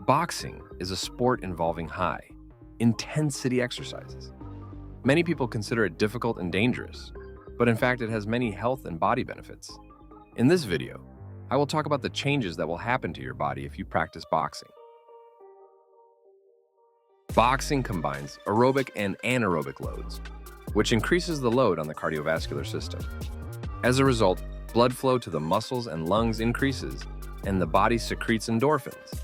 Boxing is a sport involving high intensity exercises. Many people consider it difficult and dangerous, but in fact it has many health and body benefits. In this video, I will talk about the changes that will happen to your body if you practice boxing. Boxing combines aerobic and anaerobic loads, which increases the load on the cardiovascular system. As a result, blood flow to the muscles and lungs increases, and the body secretes endorphins.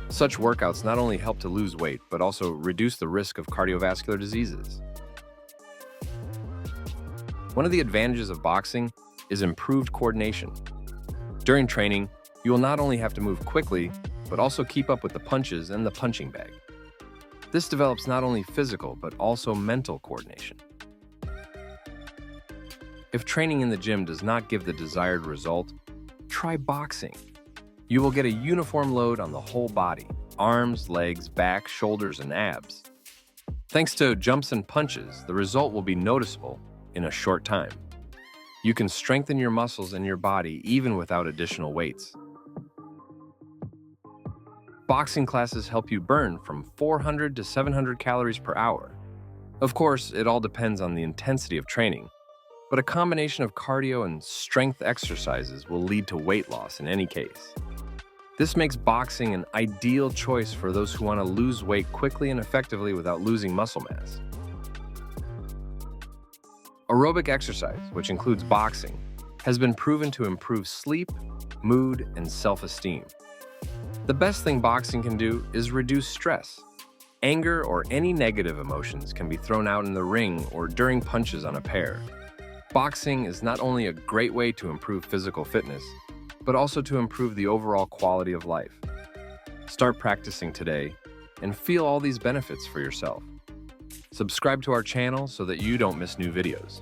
Such workouts not only help to lose weight, but also reduce the risk of cardiovascular diseases. One of the advantages of boxing is improved coordination. During training, you will not only have to move quickly, but also keep up with the punches and the punching bag. This develops not only physical, but also mental coordination. If training in the gym does not give the desired result, try boxing. You will get a uniform load on the whole body: arms, legs, back, shoulders, and abs. Thanks to jumps and punches, the result will be noticeable in a short time. You can strengthen your muscles and your body even without additional weights. Boxing classes help you burn from 400 to 700 calories per hour. Of course, it all depends on the intensity of training, but a combination of cardio and strength exercises will lead to weight loss in any case. This makes boxing an ideal choice for those who want to lose weight quickly and effectively without losing muscle mass. Aerobic exercise, which includes boxing, has been proven to improve sleep, mood, and self-esteem. The best thing boxing can do is reduce stress. Anger or any negative emotions can be thrown out in the ring or during punches on a pair. Boxing is not only a great way to improve physical fitness, but also to improve the overall quality of life. Start practicing today and feel all these benefits for yourself. Subscribe to our channel so that you don't miss new videos.